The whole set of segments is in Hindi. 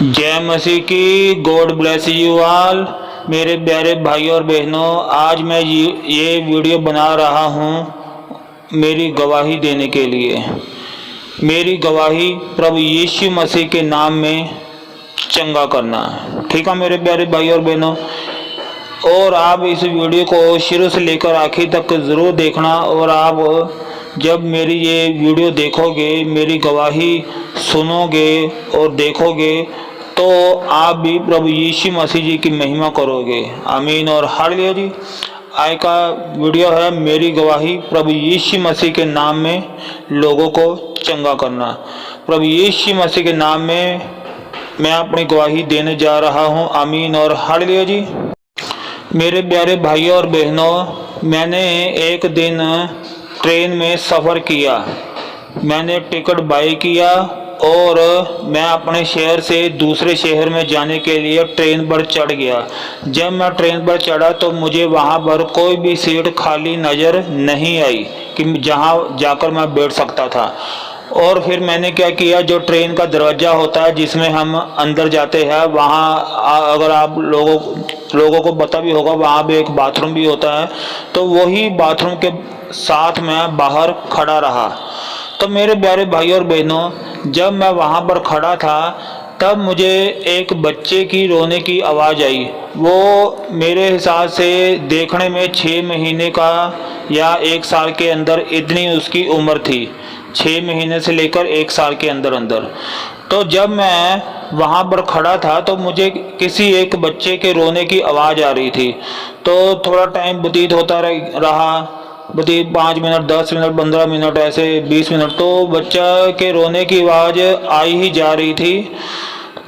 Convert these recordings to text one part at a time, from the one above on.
जय मसीह की। God bless you all. मेरे प्यारे भाई और बहनों, आज मैं ये वीडियो बना रहा हूँ मेरी गवाही देने के लिए। मेरी गवाही प्रभु यीशु मसीह के नाम में चंगा करना है। ठीक है मेरे प्यारे भाई और बहनों, और आप इस वीडियो को शुरू से लेकर आखिर तक ज़रूर देखना। और आप जब मेरी ये वीडियो देखोगे, मेरी गवाही सुनोगे और देखोगे, तो आप भी प्रभु यीशु मसीह जी की महिमा करोगे। आमीन और हालेलुया जी। आज का वीडियो है मेरी गवाही प्रभु यीशु मसीह के नाम में लोगों को चंगा करना। प्रभु यीशु मसीह के नाम में मैं अपनी गवाही देने जा रहा हूँ। आमीन और हालेलुया जी। मेरे प्यारे भाइयों और बहनों, मैंने एक दिन ट्रेन में सफ़र किया। मैंने टिकट बाय किया और मैं अपने शहर से दूसरे शहर में जाने के लिए ट्रेन पर चढ़ गया। जब मैं ट्रेन पर चढ़ा तो मुझे वहाँ पर कोई भी सीट खाली नज़र नहीं आई कि जहाँ जाकर मैं बैठ सकता था। और फिर मैंने क्या किया, जो ट्रेन का दरवाज़ा होता है जिसमें हम अंदर जाते हैं, वहाँ अगर आप लोगों को पता भी होगा, वहाँ पे एक बाथरूम भी होता है। तो वही बाथरूम के साथ मैं बाहर खड़ा रहा। तो मेरे प्यारे भाई और बहनों, जब मैं वहाँ पर खड़ा था तब मुझे एक बच्चे की रोने की आवाज़ आई। वो मेरे हिसाब से देखने में 6 महीने का या 1 साल के अंदर इतनी उसकी उम्र थी। 6 महीने से लेकर 1 साल के अंदर अंदर। तो जब मैं वहाँ पर खड़ा था तो मुझे किसी एक बच्चे के रोने की आवाज़ आ रही थी। तो थोड़ा टाइम व्यतीत होता रहा, 5 मिनट, 10 मिनट, 15 मिनट, ऐसे 20 मिनट, तो बच्चा के रोने की आवाज़ आई ही जा रही थी।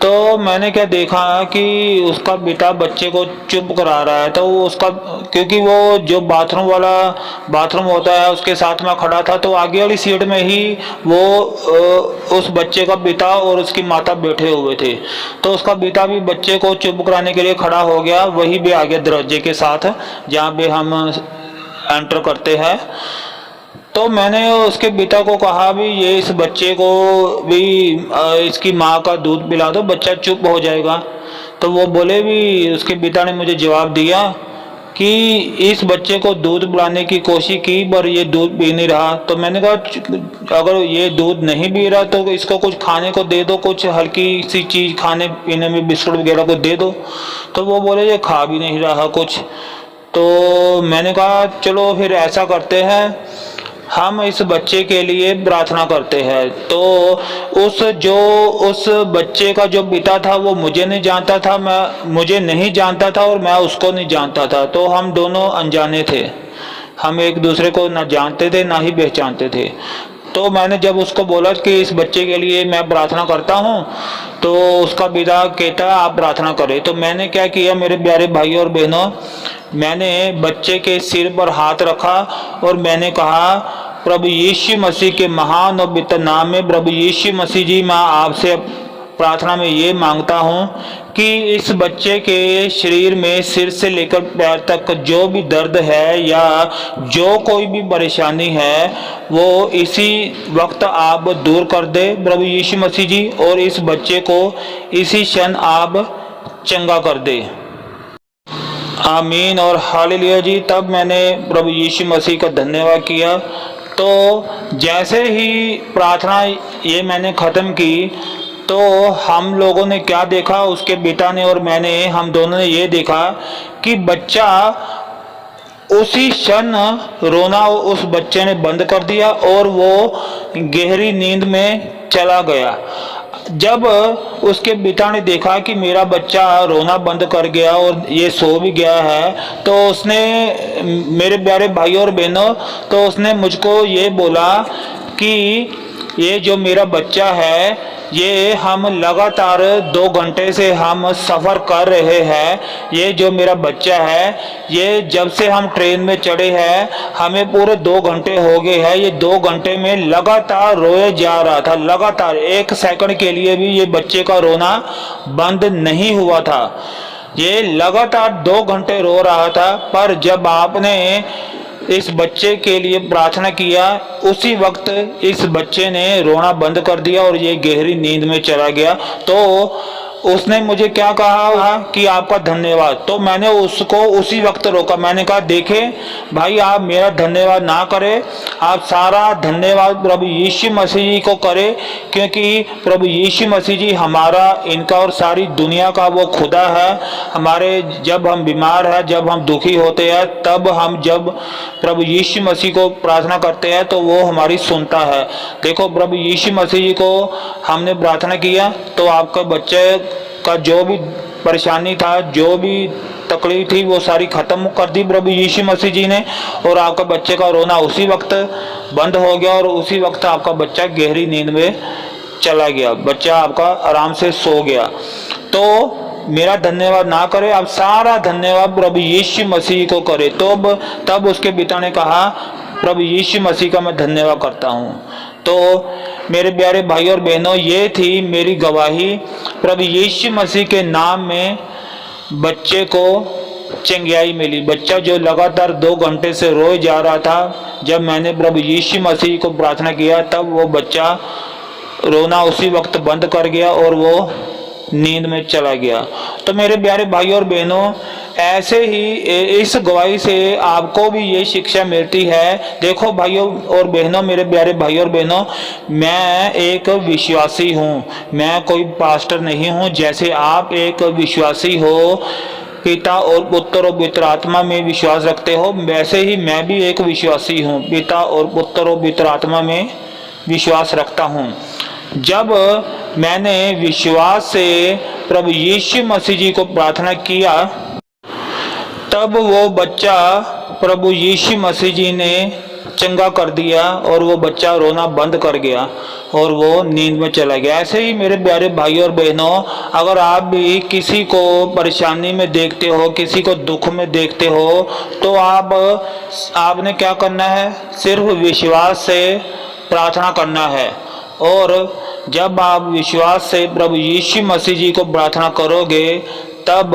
तो मैंने क्या देखा कि उसका बेटा बच्चे को चुप करा रहा है। तो उसका, क्योंकि वो जो बाथरूम होता है उसके साथ में खड़ा था, तो आगे वाली सीट में ही वो उस बच्चे का पिता और उसकी माता बैठे हुए थे। तो उसका पिता भी बच्चे को चुप कराने के लिए खड़ा हो गया, वही भी आगे दरवाजे के साथ जहाँ पे हम एंटर करते हैं। तो मैंने उसके पिता को कहा भी ये इस बच्चे को भी इसकी माँ का दूध पिला दो, बच्चा चुप हो जाएगा। तो वो बोले भी, उसके पिता ने मुझे जवाब दिया कि इस बच्चे को दूध पिलाने की कोशिश की पर ये दूध पी नहीं रहा। तो मैंने कहा अगर ये दूध नहीं पी रहा तो इसको कुछ खाने को दे दो, कुछ हल्की सी चीज़ खाने पीने में बिस्कुट वगैरह को दे दो। तो वो बोले ये खा भी नहीं रहा कुछ। तो मैंने कहा चलो फिर ऐसा करते हैं, हम इस बच्चे के लिए प्रार्थना करते हैं। तो उस बच्चे का जो पिता था वो मुझे नहीं जानता था, मुझे नहीं जानता था और मैं उसको नहीं जानता था। तो हम दोनों अनजाने थे, हम एक दूसरे को ना जानते थे ना ही पहचानते थे। तो मैंने जब उसको बोला कि इस बच्चे के लिए मैं प्रार्थना करता हूँ, तो उसका पिता कहता है आप प्रार्थना करें। तो मैंने क्या किया मेरे प्यारे भाई और बहनों, मैंने बच्चे के सिर पर हाथ रखा और मैंने कहा प्रभु यीशु मसीह के महान और पवित्र नाम में, प्रभु यीशु मसीह जी, मैं आपसे प्रार्थना में ये मांगता हूँ कि इस बच्चे के शरीर में सिर से लेकर पैर तक जो भी दर्द है या जो कोई भी परेशानी है वो इसी वक्त आप दूर कर दे प्रभु यीशु मसीह जी, और इस बच्चे को इसी क्षण आप चंगा कर दे। आमीन और हालेलुया जी। तब मैंने प्रभु यीशु मसीह का धन्यवाद किया। तो जैसे ही प्रार्थना ये मैंने ख़त्म की तो हम लोगों ने क्या देखा, उसके पिता ने और मैंने, हम दोनों ने ये देखा कि बच्चा उसी क्षण रोना उस बच्चे ने बंद कर दिया और वो गहरी नींद में चला गया। जब उसके पिता ने देखा कि मेरा बच्चा रोना बंद कर गया और ये सो भी गया है, तो उसने, मेरे प्यारे भाई और बहनों, तो उसने मुझको ये बोला कि ये जो मेरा बच्चा है, ये हम लगातार 2 घंटे से हम सफ़र कर रहे हैं। ये जो मेरा बच्चा है, ये जब से हम ट्रेन में चढ़े हैं हमें पूरे 2 घंटे हो गए हैं। ये 2 घंटे में लगातार रोए जा रहा था, लगातार 1 सेकंड के लिए भी ये बच्चे का रोना बंद नहीं हुआ था। ये लगातार 2 घंटे रो रहा था। पर जब आपने इस बच्चे के लिए प्रार्थना किया, उसी वक्त इस बच्चे ने रोना बंद कर दिया और ये गहरी नींद में चला गया। तो उसने मुझे क्या कहा कि आपका धन्यवाद। तो मैंने उसको उसी वक्त रोका। मैंने कहा देखे भाई, आप मेरा धन्यवाद ना करें, आप सारा धन्यवाद प्रभु यीशु मसीह जी को करें, क्योंकि प्रभु यीशु मसीह जी हमारा, इनका और सारी दुनिया का वो खुदा है। हमारे जब हम बीमार हैं, जब हम दुखी होते हैं, तब हम जब प्रभु यीशु मसीह को प्रार्थना करते हैं तो वो हमारी सुनता है। देखो प्रभु यीशु मसीह जी को हमने प्रार्थना किया तो आपका बच्चे का जो भी परेशानी था, जो भी तकलीफ थी, वो सारी खत्म कर दी प्रभु यीशु मसीह जी ने, और आपका बच्चे का रोना उसी वक्त बंद हो गया और उसी वक्त आपका बच्चा गहरी नींद में चला गया, बच्चा आपका आराम से सो गया। तो मेरा धन्यवाद ना करे, आप सारा धन्यवाद प्रभु यीशु मसीह को करे। तो तब उसके पिता ने कहा प्रभु यीशु मसीह का मैं धन्यवाद करता हूँ। तो मेरे प्यारे भाई और बहनों, ये थी मेरी गवाही। प्रभु यीशु मसीह के नाम में बच्चे को चंगियाई मिली। बच्चा जो लगातार 2 घंटे से रोए जा रहा था, जब मैंने प्रभु यीशु मसीह को प्रार्थना किया तब वो बच्चा रोना उसी वक्त बंद कर गया और वो नींद में चला गया। तो मेरे प्यारे भाई और बहनों, ऐसे ही इस गवाही से आपको भी ये शिक्षा मिलती है। देखो भाइयों और बहनों, मेरे प्यारे भाई और बहनों, मैं एक विश्वासी हूँ, मैं कोई पास्टर नहीं हूँ। जैसे आप एक विश्वासी हो, पिता और पुत्र और पवित्र आत्मा में विश्वास रखते हो, वैसे ही मैं भी एक विश्वासी हूँ, पिता और पुत्र और पवित्र आत्मा में विश्वास रखता हूँ। जब मैंने विश्वास से प्रभु यीशु मसीह जी को प्रार्थना किया, तब वो बच्चा प्रभु यीशु मसीह जी ने चंगा कर दिया और वो बच्चा रोना बंद कर गया और वो नींद में चला गया। ऐसे ही मेरे प्यारे भाई और बहनों, अगर आप भी किसी को परेशानी में देखते हो, किसी को दुख में देखते हो, तो आपने क्या करना है? सिर्फ विश्वास से प्रार्थना करना है। और जब आप विश्वास से प्रभु यीशु मसीह जी को प्रार्थना करोगे, तब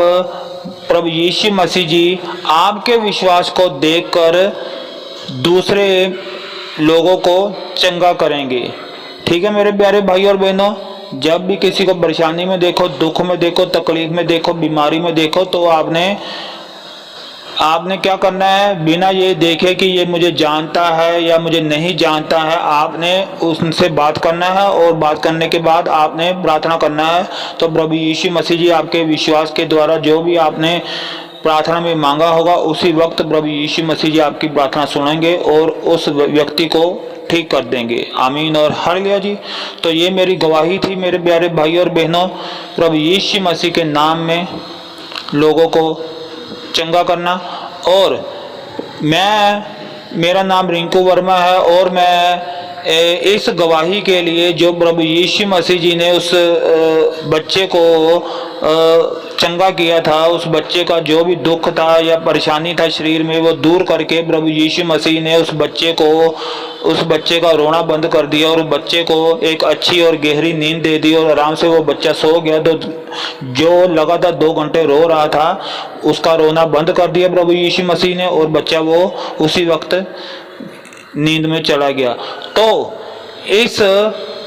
प्रभु यीशु मसीह जी आपके विश्वास को देखकर दूसरे लोगों को चंगा करेंगे। ठीक है मेरे प्यारे भाई और बहनों, जब भी किसी को परेशानी में देखो, दुख में देखो, तकलीफ में देखो, बीमारी में देखो, तो आपने क्या करना है? बिना ये देखे कि ये मुझे जानता है या मुझे नहीं जानता है, आपने उनसे बात करना है और बात करने के बाद आपने प्रार्थना करना है। तो प्रभु यीशु मसीह जी आपके विश्वास के द्वारा जो भी आपने प्रार्थना में मांगा होगा, उसी वक्त प्रभु यीशु मसीह जी आपकी प्रार्थना सुनेंगे और उस व्यक्ति को ठीक कर देंगे। आमीन और हालेलुया जी। तो ये मेरी गवाही थी मेरे प्यारे भाई और बहनों, प्रभु यीशु मसीह के नाम में लोगों को चंगा करना। और मेरा नाम रिंकू वर्मा है और मैं इस गवाही के लिए, जो प्रभु यीशु मसीह जी ने उस बच्चे को चंगा किया था, उस बच्चे का जो भी दुख था या परेशानी था शरीर में, वो दूर करके प्रभु यीशु मसीह ने उस बच्चे का रोना बंद कर दिया और बच्चे को एक अच्छी और गहरी नींद दे दी और आराम से वो बच्चा सो गया। तो जो लगातार 2 घंटे रो रहा था, उसका रोना बंद कर दिया प्रभु यीशु मसीह ने और बच्चा वो उसी वक्त नींद में चला गया। तो इस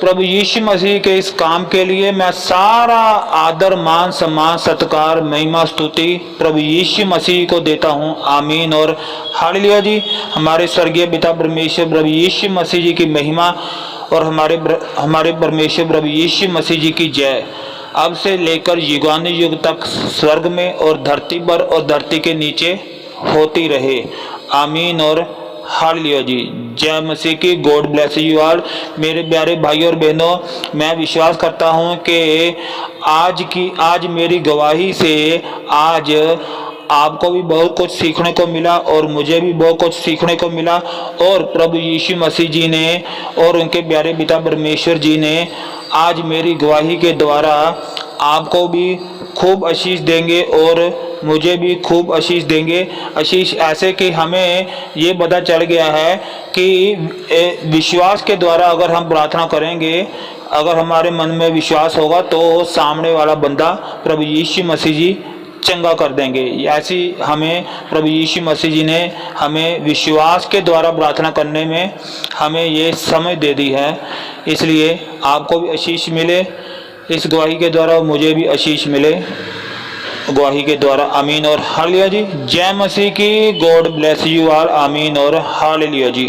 प्रभु यीशु मसीह के इस काम के लिए मैं सारा आदर, मान, सम्मान, सत्कार, महिमा, स्तुति प्रभु यीशु मसीह को देता हूँ। आमीन और हालेलुया जी। हमारे स्वर्गीय पिता परमेश्वर प्रभु यीशु मसीह जी की महिमा और हमारे परमेश्वर प्रभु यीशु मसीह जी की जय अब से लेकर युगानुयुग तक स्वर्ग में और धरती पर और धरती के नीचे होती रहे। आमीन और हालेलुया जी। जय मसीह की। God bless you all. मेरे प्यारे भाई और बहनों, मैं विश्वास करता हूँ कि आज मेरी गवाही से आज आपको भी बहुत कुछ सीखने को मिला और मुझे भी बहुत कुछ सीखने को मिला। और प्रभु यीशु मसीह जी ने और उनके प्यारे पिता परमेश्वर जी ने आज मेरी गवाही के द्वारा आपको भी खूब आशीष देंगे और मुझे भी खूब आशीष देंगे। आशीष ऐसे कि हमें ये पता चल गया है कि विश्वास के द्वारा अगर हम प्रार्थना करेंगे, अगर हमारे मन में विश्वास होगा, तो सामने वाला बंदा प्रभु यीशु मसीह जी चंगा कर देंगे। ऐसी हमें प्रभु यीशु मसीह जी ने हमें विश्वास के द्वारा प्रार्थना करने में हमें ये समझ दे दी है। इसलिए आपको भी आशीष मिले। इस गवाही के द्वारा मुझे भी आशीष मिले, गवाही के द्वारा। आमीन और हालेलुया जी। जय मसीह की। God bless you all. आमीन और हालेलुया जी।